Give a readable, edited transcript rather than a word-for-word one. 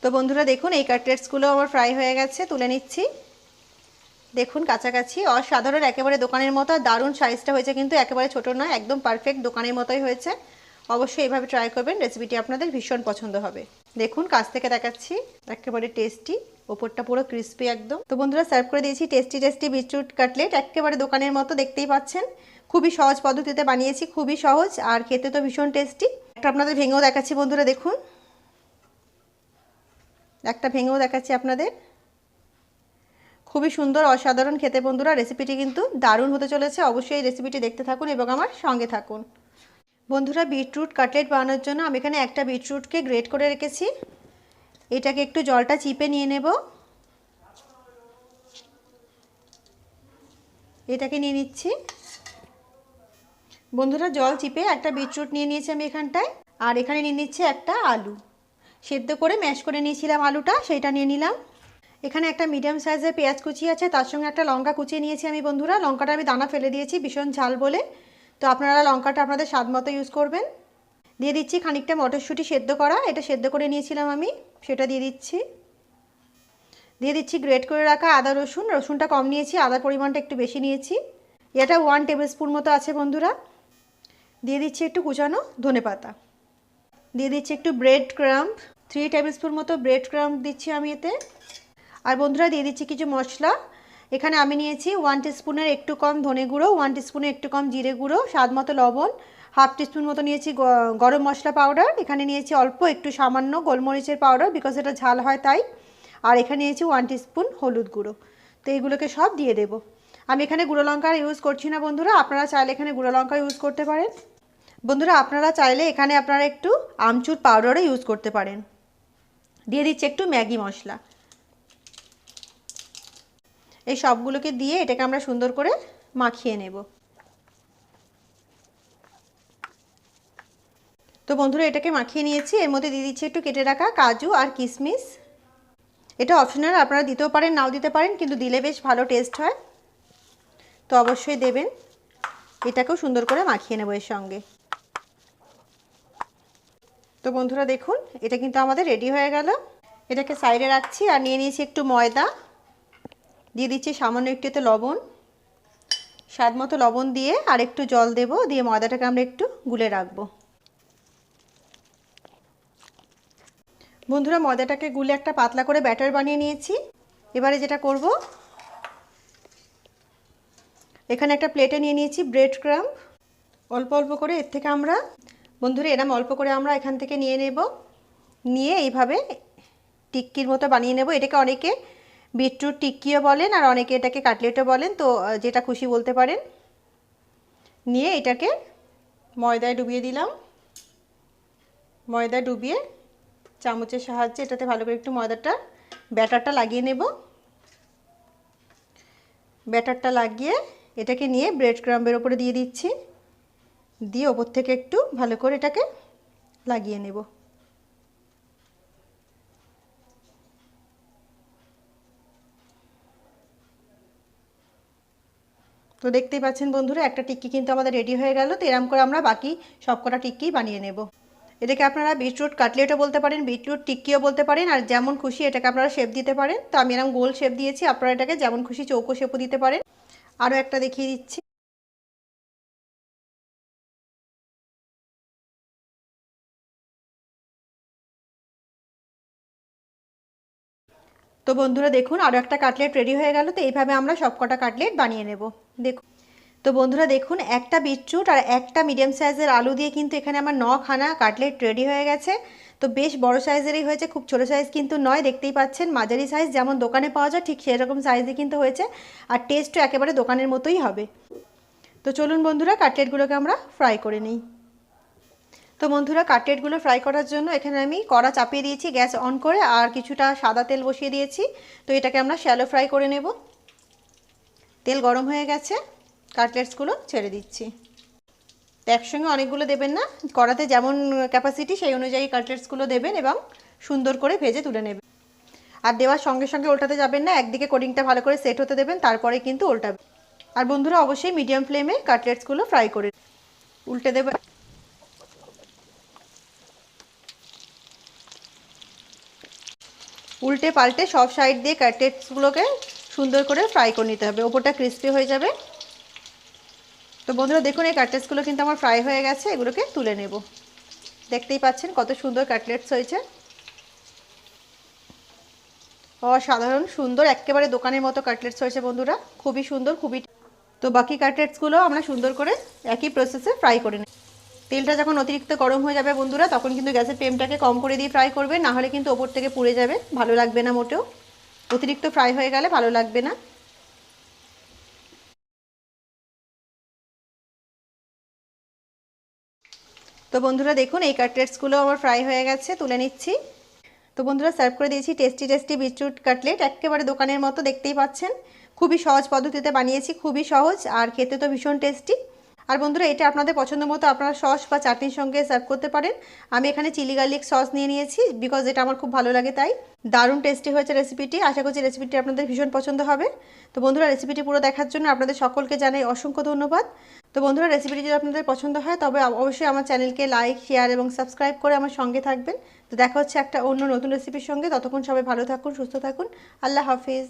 তো বন্ধুরা দেখুন এই কাটলেটসগুলো আমার ফ্রাই হয়ে গেছে, তুলে নিচ্ছি। দেখুন কাছাকাছি অসাধারণ, একেবারে দোকানের মতো। দারুণ সাইজটা হয়েছে, কিন্তু একেবারে ছোট নয়, একদম পারফেক্ট দোকানের মতোই হয়েছে। অবশ্যই এইভাবে ট্রাই করবেন, রেসিপিটি আপনাদের ভীষণ পছন্দ হবে। দেখুন কাছ থেকে দেখাচ্ছি, একেবারে টেস্টি, ওপরটা পুরো ক্রিস্পি একদম। তো বন্ধুরা সার্ভ করে দিয়েছি টেস্টি টেস্টি বিটরুট কাটলেট, একেবারে দোকানের মতো, দেখতেই পাচ্ছেন। খুবই সহজ পদ্ধতিতে বানিয়েছি, খুবই সহজ, আর খেতে তো ভীষণ টেস্টি। একটা আপনাদের ভেঙেও দেখাচ্ছি বন্ধুরা, দেখুন একটা ভেঙেও দেখাচ্ছি আপনাদের। খুবই সুন্দর, অসাধারণ খেতে বন্ধুরা। রেসিপিটি কিন্তু দারুণ হতে চলেছে, অবশ্যই এই রেসিপিটি দেখতে থাকুন এবং আমার সঙ্গে থাকুন। বন্ধুরা বিটরুট কাটলেট বানানোর জন্য আমি এখানে একটা বিটরুটকে গ্রেট করে রেখেছি। এটাকে একটু জলটা চিপে নিয়ে নেব। এটাকে নিয়ে নিচ্ছি বন্ধুরা, জল চিপে একটা বিটরুট নিয়ে নিয়েছি আমি এখানটায়। আর এখানে নিয়ে নিচ্ছি একটা আলু, সেদ্ধ করে ম্যাশ করে নিয়েছিলাম আলুটা, সেইটা নিয়ে নিলাম। এখানে একটা মিডিয়াম সাইজের পেঁয়াজ কুচি আছে, তার সঙ্গে একটা লঙ্কা কুচিয়ে নিয়েছি আমি বন্ধুরা। লঙ্কাটা আমি দানা ফেলে দিয়েছি ভীষণ ঝাল বলে, তো আপনারা লঙ্কাটা আপনাদের স্বাদ মতো ইউজ করবেন। দিয়ে দিচ্ছি খানিকটা মটরশুঁটি সেদ্ধ করা, এটা সেদ্ধ করে নিয়েছিলাম আমি, সেটা দিয়ে দিচ্ছি। দিয়ে দিচ্ছি গ্রেট করে রাখা আদা রসুন, রসুনটা কম নিয়েছি, আদার পরিমাণটা একটু বেশি নিয়েছি। এটা 1 টেবিল স্পুন মতো আছে বন্ধুরা। দিয়ে দিচ্ছি একটু কুচানো ধনেপাতা। দিয়ে দিচ্ছি একটু ব্রেড ক্রাম্ব, 3 টেবিল স্পুন মতো ব্রেড ক্রাম্ব দিচ্ছি আমি এতে। আর বন্ধুরা দিয়ে দিচ্ছি কিছু মশলা। এখানে আমি নিয়েছি 1 টিস্পুনের একটু কম ধনে গুঁড়ো, 1 টিস্পুনের একটু কম জিরে গুঁড়ো, স্বাদ মতো লবণ, হাফ টিস্পুন মতো নিয়েছি গরম মশলা পাউডার, এখানে নিয়েছি অল্প একটু সামান্য গোলমরিচের পাউডার, বিকজ এটা ঝাল হয় তাই। আর এখানে নিয়েছি 1 টিস্পুন হলুদ গুঁড়ো। তো এইগুলোকে সব দিয়ে দেবো। আমি এখানে গুঁড়ো লঙ্কার ইউজ করছি না বন্ধুরা, আপনারা চাইলে এখানে গুঁড়ো লঙ্কা ইউজ করতে পারেন। বন্ধুরা আপনারা চাইলে এখানে আপনারা একটু আমচুর পাউডারও ইউজ করতে পারেন। দিয়ে দিচ্ছি একটু ম্যাগি মশলা। এই সবগুলোকে দিয়ে এটাকে আমরা সুন্দর করে মাখিয়ে নেব। তো বন্ধুরা এটাকে মাখিয়ে নিয়েছি, এর মধ্যে দিয়ে দিচ্ছি একটু কেটে রাখা কাজু আর কিশমিশ। এটা অপশনাল, আপনারা দিতেও পারেন নাও দিতে পারেন, কিন্তু দিলে বেশ ভালো টেস্ট হয়, তো অবশ্যই দেবেন। এটাকেও সুন্দর করে মাখিয়ে নেব এর সঙ্গে। তো বন্ধুরা দেখুন এটা কিন্তু আমাদের রেডি হয়ে গেল। এটাকে সাইডে রাখছি। আর নিয়ে নিয়েছি একটু ময়দা, দিয়ে দিচ্ছি সামান্য একটু এতে লবণ, স্বাদ মতো লবণ দিয়ে আর একটু জল দেব, দিয়ে ময়দাটাকে আমরা একটু গুলে রাখবো। বন্ধুরা ময়দাটাকে গুলে একটা পাতলা করে ব্যাটার বানিয়ে নিয়েছি। এবারে যেটা করব, এখানে একটা প্লেটে নিয়ে নিয়েছি ব্রেড ক্রাম্ব, অল্প অল্প করে এর থেকে আমরা বন্ধুরা এরম অল্প করে আমরা এখান থেকে নিয়ে নেব। নিয়ে এইভাবে টিক্কির মতো বানিয়ে নেব। এটাকে অনেকে বিটরুট টিক্কিও বলেন, আর অনেকে এটাকে কাটলেটও বলেন, তো যেটা খুশি বলতে পারেন। নিয়ে এটাকে ময়দায় ডুবিয়ে দিলাম। ময়দা ডুবিয়ে চামচের সাহায্যে এটাতে ভালো করে একটু ময়দাটা ব্যাটারটা লাগিয়ে নেব। ব্যাটারটা লাগিয়ে এটাকে নিয়ে ব্রেড ক্রাম্বের ওপরে দিয়ে দিচ্ছি, দিয়ে ওপর থেকে একটু ভালো করে এটাকে লাগিয়ে নেব। তো দেখতেই পাচ্ছেন বন্ধুরা একটা টিক্কি কিন্তু আমাদের রেডি হয়ে গেল। তো এরকম করে আমরা বাকি সবকটা টিক্কি বানিয়ে নেব। এটাকে আপনারা বিটরুট কাটলেটও বলতে পারেন, বিটরুট টিক্কিও বলতে পারেন, আর যেমন খুশি এটাকে আপনারা শেপ দিতে পারেন। তো আমি এরকম গোল শেপ দিয়েছি, আপনারা এটাকে যেমন খুশি চৌকো শেপও দিতে পারেন। আরও একটা দেখিয়ে দিচ্ছি। তো বন্ধুরা দেখুন আরও একটা কাটলেট রেডি হয়ে গেল। তো এইভাবে আমরা সবকটা কাটলেট বানিয়ে নেব। দেখুন তো বন্ধুরা দেখুন একটা বিটরুট আর একটা মিডিয়াম সাইজের আলু দিয়ে কিন্তু এখানে আমার 9খানা কাটলেট রেডি হয়ে গেছে। তো বেশ বড় সাইজেরই হয়েছে, খুব ছোটো সাইজ কিন্তু নয়, দেখতেই পাচ্ছেন মাঝারি সাইজ যেমন দোকানে পাওয়া যায় ঠিক সেরকম সাইজে কিন্তু হয়েছে। আর টেস্টও একেবারে দোকানের মতোই হবে। তো চলুন বন্ধুরা কাটলেটগুলোকে আমরা ফ্রাই করে নিই। তো বন্ধুরা কাটলেটগুলো ফ্রাই করার জন্য এখানে আমি কড়া চাপিয়ে দিয়েছি গ্যাস অন করে, আর কিছুটা সাদা তেল বসিয়ে দিয়েছি। তো এটাকে আমরা শ্যালো ফ্রাই করে নেব। তেল গরম হয়ে গেছে, কাটলেটসগুলো ছেড়ে দিচ্ছি। একসঙ্গে অনেকগুলো দেবেন না, কড়াতে যেমন ক্যাপাসিটি সেই অনুযায়ী কাটলেটসগুলো দেবেন এবং সুন্দর করে ভেজে তুলে নেবেন। আর দেওয়ার সঙ্গে সঙ্গে উল্টাতে যাবেন না, একদিকে কোটিংটা ভালো করে সেট হতে দেবেন, তারপরে কিন্তু উল্টাবেন। আর বন্ধুরা অবশ্যই মিডিয়াম ফ্লেমে কাটলেটসগুলো ফ্রাই করে উল্টে দেবেন। উল্টে পাল্টে সব সাইড দিয়ে কাটলেটসগুলোকে সুন্দর করে ফ্রাই করে নিতে হবে, ওপরটা ক্রিস্পি হয়ে যাবে। তো বন্ধুরা দেখুন এই কাটলেটসগুলো কিন্তু আমার ফ্রাই হয়ে গেছে, এগুলোকে তুলে নেব। দেখতেই পাচ্ছেন কত সুন্দর কাটলেটস হয়েছে, অসাধারণ সুন্দর, একেবারে দোকানের মতো কাটলেটস হয়েছে বন্ধুরা, খুবই সুন্দর খুবই। তো বাকি কাটলেটসগুলো আমরা সুন্দর করে একই প্রসেসে ফ্রাই করে নিই। তেলটা যখন অতিরিক্ত গরম হয়ে যাবে বন্ধুরা, তখন কিন্তু গ্যাসের ফ্লেমটাকে কম করে দিয়ে ফ্রাই করবে, না হলে কিন্তু ওপর থেকে পুড়ে যাবে, ভালো লাগবে না মোটেও। অতিরিক্ত ফ্রাই হয়ে গেলে ভালো লাগবে না। তো বন্ধুরা দেখুন এই কাটলেটসগুলো আমার ফ্রাই হয়ে গেছে, তুলে নিচ্ছি। তো বন্ধুরা সার্ভ করে দিয়েছি টেস্টি টেস্টি বিটরুট কাটলেট, একেবারে দোকানের মতো, দেখতেই পাচ্ছেন। খুবই সহজ পদ্ধতিতে বানিয়েছি, খুবই সহজ, আর খেতে তো ভীষণ টেস্টি। আর বন্ধুরা এটা আপনাদের পছন্দ মতো আপনারা সস বা চাটনির সঙ্গে সার্ভ করতে পারেন। আমি এখানে চিলি গার্লিক সস নিয়ে নিয়েছি, বিকজ এটা আমার খুব ভালো লাগে তাই। দারুণ টেস্টি হয়েছে রেসিপিটি, আশা করছি রেসিপিটি আপনাদের ভীষণ পছন্দ হবে। তো বন্ধুরা রেসিপিটি পুরো দেখার জন্য আপনাদের সকলকে জানাই অসংখ্য ধন্যবাদ। তো বন্ধুরা রেসিপিটি যদি আপনাদের পছন্দ হয় তবে অবশ্যই আমার চ্যানেলকে লাইক, শেয়ার এবং সাবস্ক্রাইব করে আমার সঙ্গে থাকবেন। তো দেখা হচ্ছে একটা অন্য নতুন রেসিপির সঙ্গে, ততক্ষণ সবাই ভালো থাকুন, সুস্থ থাকুন, আল্লাহ হাফিজ।